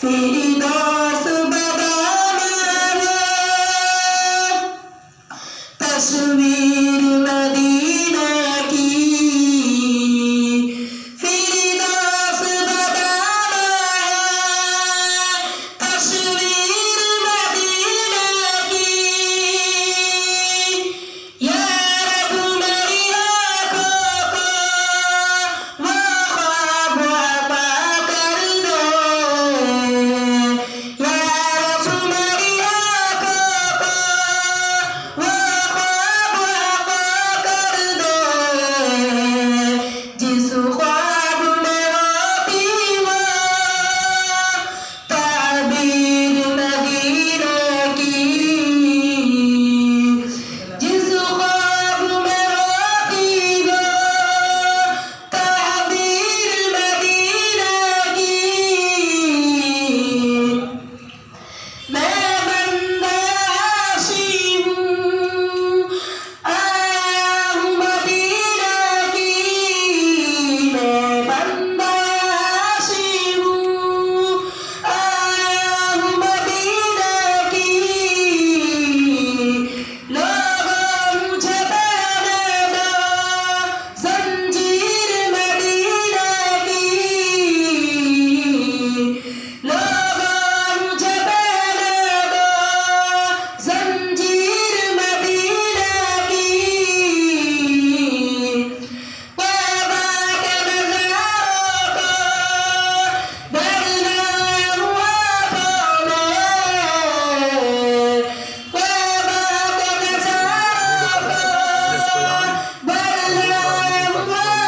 فردوس بدانا تصویر مدینہ کی فردوس بدانا تصویر مدینہ کی یا رب میری آنکھوں کو وہ خواب عطا کر دے یا رب میری آنکھوں کو وہ خواب عطا کر دے جس خواب میں ہوتی وہ تعبیر مدینہ کی جس خواب میں ہوتی وہ تعبیر مدینہ کی میں بندہ عاصی ہوں آیا ہوں مدینہ کی میں بندہ عاصی ہوں آیا ہوں مدینہ کی لوگوں مجھے پہنے دو زنجیر مدینہ کی لوگوں مجھے پہنے دو زنجیر مدینہ کی توبہ کے نظاروں کو بھرنا ہوا آنکھوں میں توبہ کے نظاروں کو بھرنا ہوا آنکھوں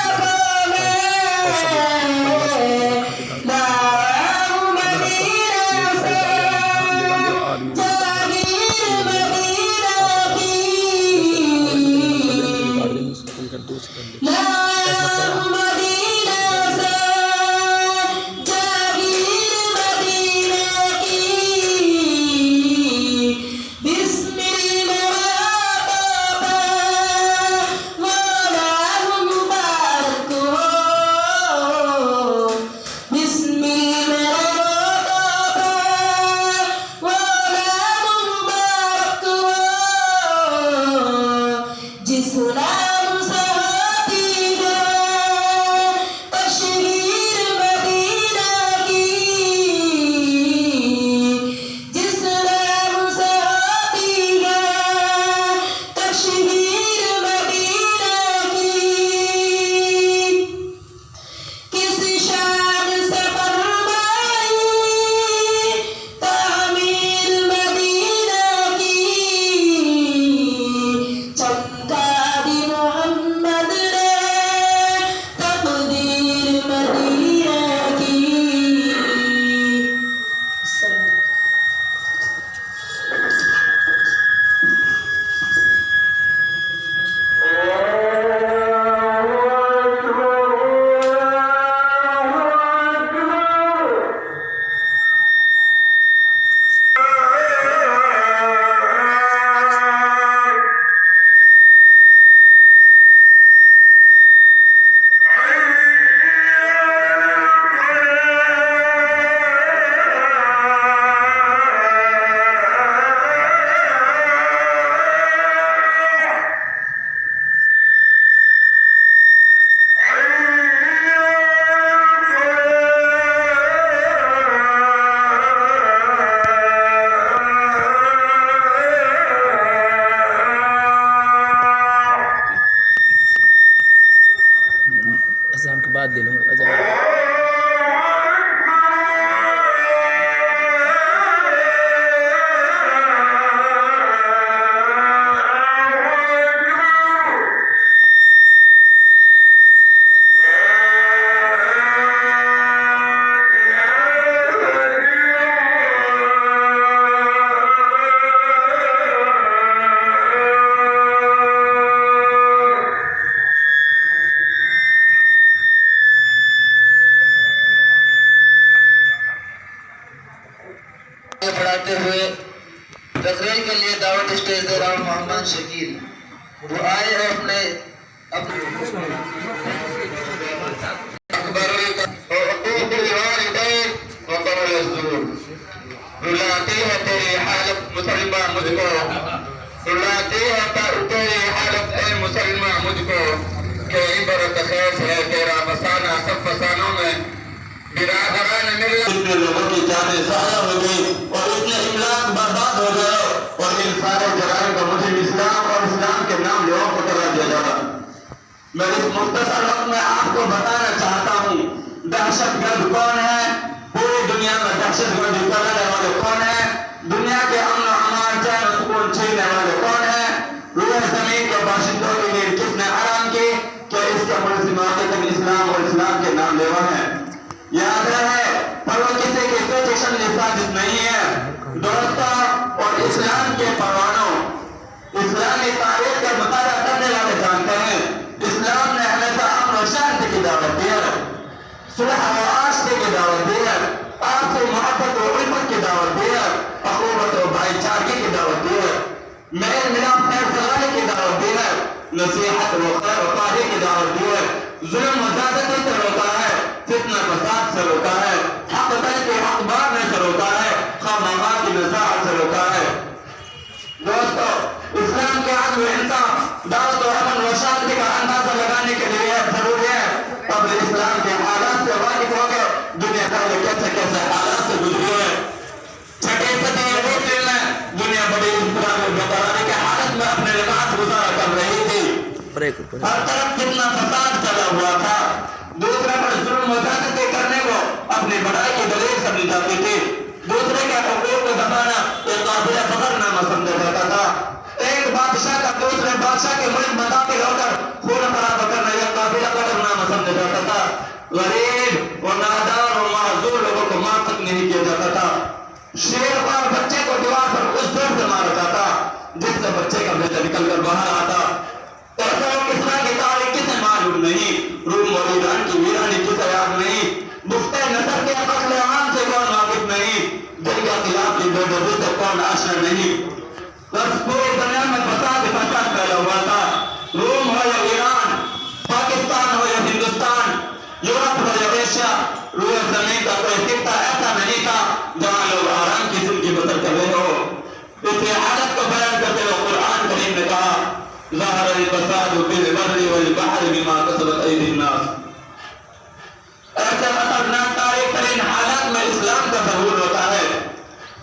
میں لایا ہوں مدینہ سے جاگیر مدینہ کی لایا ہوں مدینہ سے جاگیر مدینہ کی بسم المراتب مولا مبارک ہو بسم المراتب مولا مبارک ہو جس نام سے ہوتی ہے تشہیر مدینہ کی جس نام سے ہوتی ہے تشہیر مدینہ کی کس شان سے فرمائی تعمیر مدینہ کی چمکا دی محمد نے تقدیر مدینہ کی اذان کے بعد دے لوں گا اذان پڑھاتے ہوئے تقریر کے لیے دعوت اسٹیج دے رہا ہوں محمد شکیل وہ آئے ہیں اپنے اکبر رلاتی ہے تیری حالت مسلمان مجھ کو، رلاتی ہے تیری حالت اے مسلمان مجھ کو، کہ عبرت خیز ہے تیرا فسانہ سب فسانوں میں برادران ملت۔ اتنے لوگوں کی جانیں ضائع ہو گئی اور اتنے املاک برباد ہو گئے اور ان سارے جرائم کا مجھے اسلام اور اسلام کے نام لوگوں کو قرار دیا جا رہا۔ میں اس مختصر وقت میں آپ کو بتانا چاہتا ہوں دہشت گرد کون ہے، پوری دنیا میں دہشت گردی کرنے والے کون ہیں، دنیا کے امن و امان چین و سکون چھیننے والے کون ہیں، روئے زمین کے باشندوں کے لیے کس نے حرام کی کہ اس کے ملزمان تک اسلام اور اسلام کے نام لیوا ہیں۔ یاد رہے پر وہ کسی کی سوچشن سازش نہیں ہے دوستوں، اور اسلام کے پروانوں اسلامی تاریخ کا مطالعہ کرنے والے جانتے ہیں اسلام نے ہمیشہ امن و شانتی کی دعوت دی ہے، صلح و آشتی کی دعوت دی ہے، آپسی محبت و الفت کی دعوت دی ہے، اخوت و بھائی چارگی کی دعوت دی ہے، میل ملاپ خیر سگالی کی دعوت دی ہے، نصیحت و خیر و خواہی کی دعوت دی ہے، ظلم و زیادتی سے روکا ہے، فتنہ فساد سے روکا ہے، حق دل کے حق مارنے سے روکا ہے، خواہ کی نصاحت سے روکا ہے۔ دوستو اسلام کے عدل و انصاف دعوت و امن و شانتی کا اندازہ لگانے کے لیے ضروری ہے قبل اسلام کے حالات سے واقف ہو گئے دنیا پہلے کیسے کیسے حالات سے گزری ہے۔ چھٹی صدی عیسوی میں دنیا بڑی اضطراب و بےقراری کے حالت میں اپنے لباس گزارا کر رہی تھی، ہر طرف کتنا فساد چلا ہوا تھا، دوسرے پر ظلم و زیادتی کرنے کو اپنی بڑائی کی دلیل سمجھی جاتی تھی، دوسرے کے حقوق کو دبانا ایک قابل فخر نامہ سمجھا جاتا تھا، ایک بادشاہ کا دوسرے بادشاہ کے ملک میں داخل ہو کر خون خراب کرنا ایک قابل قدر نامہ سمجھا جاتا تھا، غریب و نادار و معذور لوگوں کو معاف تک نہیں کیا جاتا تھا، شیر خوار بچے کو دیوار پر اس زور سے مارا جاتا جس سے بچے کا بیٹا نکل کر باہر آتا۔ ایسا کسرا کی تاریخ کسے معلوم نہیں، روم اور ایران کی ویرانی کسے یاد نہیں، مفتے نصر کے قتل عام سے کون واقف نہیں، دل کے خلاف کی بےدردی سے کون آشنا نہیں۔ بس پوری دنیا میں فساد پھیلا ہوا تھا، روم ہو یا ایران، پاکستان ہو یا ہندوستان، یورپ ہو یا ایشیا، روئے زمین کا کوئی خطہ ایسا نہیں تھا جہاں لوگ آرام کی زندگی بسر کر رہے ہو۔ اس حالت کو بیان کرتے ہوئے قرآن کریم نے کہا ظہر الفساد فی البر والبحر بما کسبت ایدی الناس۔ ایسے خطرناک تاریخ ترین حالات میں اسلام کا ظہور ہوتا ہے،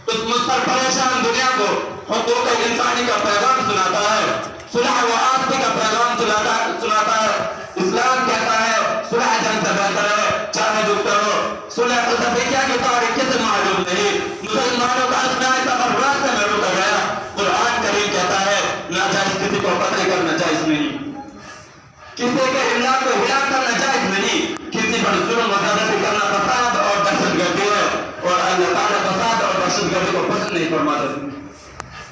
اس مستر پریشان دنیا کو حقوق انسانی کا پیغام سناتا ہے، صلح و آشتی کا پیغام سناتا ہے۔ اسلام کہتا ہے صلح جنگ سے بہتر ہے چاہے جو کرو، صلح حدیبیہ کی تاریخ کسے معلوم نہیں، مسلمانوں کا اثناء سفر راستے میں روکا گیا۔ قرآن کریم کہتا ہے ناجائز کسی کو قتل کرنا جائز نہیں، کسی کے املاک کو ہلاک کرنا جائز نہیں، کسی پر ظلم و زیادتی کرنا فساد اور دہشت گردی ہے، اور اللہ تعالیٰ فساد اور دہشت گردی کو پسند نہیں فرماتے۔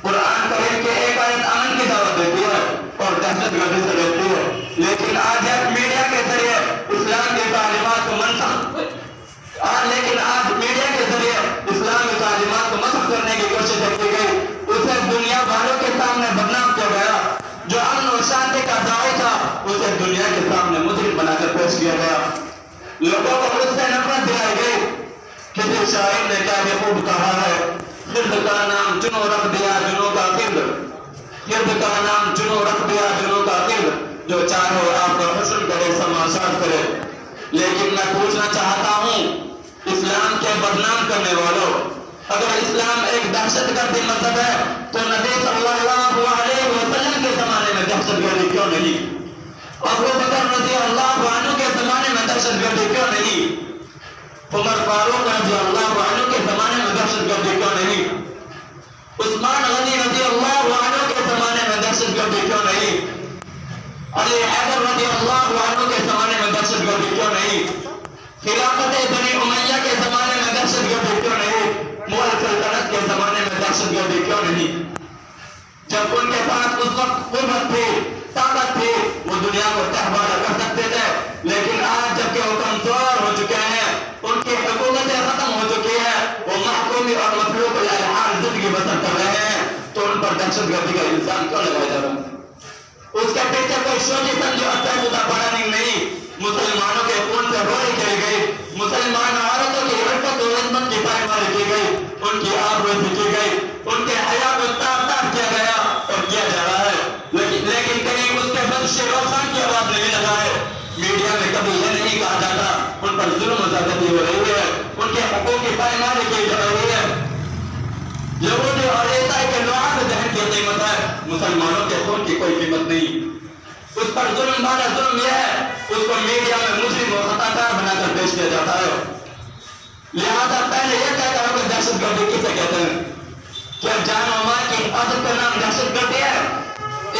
قرآن کریم کے ایک آیت امن کی دعوت دیتی ہے اور دہشت گردی سے روکتی ہے، لیکن آج ایک میڈیا کے ذریعے اسلام کی تعلیمات کو مسخ کرنے کی کوشش کی گئی، اسے دنیا والوں کے سامنے بدنام کیا گیا، جو امن و شانتی کا داعی تھا اسے دنیا کے سامنے مجرم بنا کر پیش کیا گیا، لوگوں کو اس سے نفرت دلائی گئی۔ کسی شاعر نے کیا یہ خوب کہا ہے خرد کا نام جنو رکھ دیا جنوں کا خرد، خرد کا نام جنو رکھ دیا جنوں کا خرد، جو چاہے آپ کا حسن کرے سماشات کرے۔ لیکن میں پوچھنا چاہتا ہوں اسلام کے بدنام کرنے والوں، اگر اسلام ایک دہشت گردی مذہب ہے تو نبی صلی اللہ علیہ وسلم کے زمانے میں دہشت گردی کیوں نہیں؟ ابو بکر رضی اللہ عنہ کے زمانے میں دہشت گردی کیوں نہیں؟ عمر فاروق رضی اللہ عنہ کے زمانے میں دہشت گردی کیوں نہیں؟ عثمان غنی رضی اللہ عنہ کے زمانے میں دہشت گردی کیوں نہیں؟ علی حیدر رضی اللہ عنہ کے زمانے میں دہشت گردی کیوں نہیں؟ خلافت بنی امیہ کے زمانے میں دہشت گردی کیوں نہیں؟ مغل سلطنت کے زمانے میں دہشت گردی کیوں نہیں؟ جب ان کے پاس اس وقت قوت تھی، طاقت تھی، وہ دنیا کو تہوارہ کر سکتے تھے، لیکن آج جب کہ وہ کمزور ہو چکے ہیں، ان کی حکومتیں ختم ہو چکی ہیں، وہ محکومی اور مخلوق الحال زندگی بسر کر رہے ہیں، تو ان پر دہشت گردی کا الزام کیوں لگایا جا رہا ہے؟ اس کے پیچھے کوئی سوچی سمجھی اور طے شدہ پلاننگ نہیں، مسلمانوں کے خون سے روئی کھیلی گئی، مسلمان عورتوں کی عفت و عصمت کی پائماری کی گئی، ان کی آبرو کی گئی، ان کے حیا کو تاب کیا گیا اور کیا جا رہا ہے، لیکن کہیں اس کے بخش روشن کی آواز نہیں لگا ہے۔ میڈیا میں کبھی یہ نہیں کہا جاتا ان پر ظلم و زیادتی ہو رہی ہے، ان کے حقوق کی پائمانی کی جا رہی ہے۔ یہودی اور عیسائی کے لوہا میں ذہن کی قیمت ہے، مسلمانوں کے خون کی کوئی قیمت نہیں۔ اس پر ظلم والا ظلم یہ ہے، اس کو میڈیا میں مجرم و خطا کار بنا کر پیش کیا جاتا ہے۔ لہذا پہلے یہ طے کرو کہ دہشت گردی کسے کہتے ہیں؟ کیا جان و مال کی حفاظت کا نام دہشت گردی ہے؟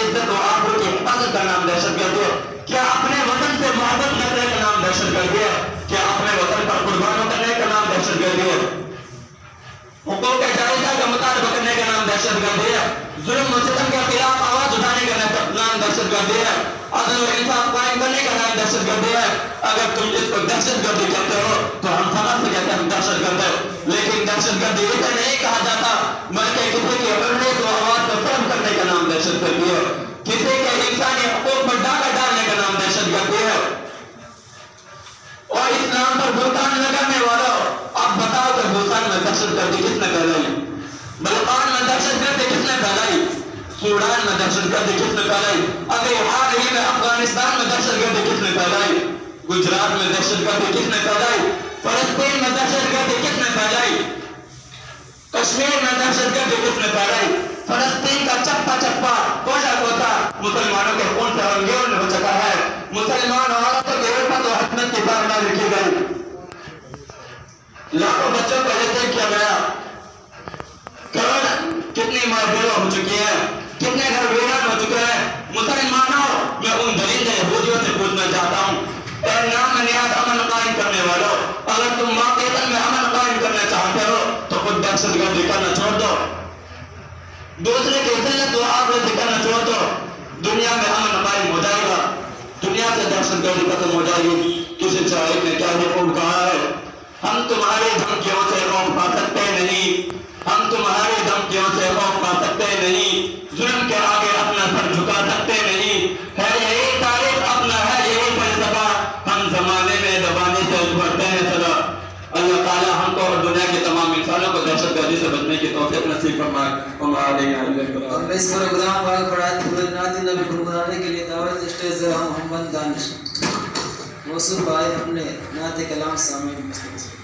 عزت و آبرو کی حفاظت کا نام دہشت گردی ہے؟ کیا اپنے وطن سے محبت کرنے کا نام دہشت گردی ہے؟ کیا اپنے وطن پر قربان کرنے کا نام دہشت گردی ہے؟ حقوق جائزہ کا مطالبہ کرنے کا نام دہشت گردی ہے؟ ظلم و ستم کے خلاف آواز اٹھانے کا نام دہشت گردی ہے؟ عدل و انصاف قائم کرنے کا نام دہشت گردی ہے؟ اگر تم اس کو دہشت گردی کہتے ہو تو ہم فخر سے کہتے ہیں ہم دہشت گرد ہیں، لیکن دہشت گردی اسے نہیں کہا جاتا، بلکہ کسی کے اڑنے کو آواز کو فرم کرنے کا نام دہشت گردی ہے، کسی کے انسانی حقوق پر ڈاکہ ڈالنے کا نام دہشت گردی ہے۔ اور اسلام پر بہتان لگانے والوں، اب بتاؤ کہ بہتان میں دہشت گردی کس نے پھیلائی؟ بلقان میں دہشت گردی کس نے پھیلائی؟ سوڈان میں دہشت گردی کس نے پھیلائی؟ ابھی حال ہی میں افغانستان میں دہشت گردی کس نے پھیلائی؟ گجرات میں دہشت گردی کس نے پھیلائی؟ فلسطین میں دہشت گردی کس نے پھیلائی؟ کشمیر میں دہشت گردی کس نے پھیلائی؟ فلسطین کا چپا چپا کوشا کوسا مسلمانوں کے خون سے رنگین ہو چکا ہے، مسلمان عورتوں کے عفت و حسنت کی پامال لکھی گئی، لاکھوں بچوں کو یتیم کیا گیا، کروڑ کتنی ماں بیوہ ہو چکی ہے، کتنے گھر ویران ہو چکے ہیں۔ مسلمانوں، میں ان درندے یہودیوں سے پوچھنا چاہتا ہوں، اے نام نہاد امن قائم کرنے والوں، اگر تم واقعتاً میں امن قائم کرنا چاہتے ہو تو خود دہشت گردی کرنا چھوڑ دو، دوسرے کی ذلت و آبرو کرنا چھوڑ دو، دنیا میں امن قائم ہو جائے گا، دنیا سے دہشت گردی ختم ہو جائے گی۔ کسی شاعر نے کیا خوب کہا ہے، ہم تمہاری دھمکیوں سے خوف کھا سکتے نہیں، ہم تمہاری دھمکیوں سے خوف کھا سکتے نہیں، ظلم کے آگے اپنا سر جھکا سکتے نہیں، ہے یہی تاریخ، اپنا ہے یہی فلسفہ، ہم زمانے میں دبانے سے ابھرتے ہیں سدا۔ اللہ تعالیٰ ہم کو اور دنیا کے تمام انسانوں کو دہشت گردی سے بچنے کی توفیق نصیب فرمائے۔ اور میں اس پروگرام کا قرآن نعت نبی گنگنانے کے لیے دعوت اسٹیج سے محمد دانش موصوف بھائی اپنے نعت کلام سامنے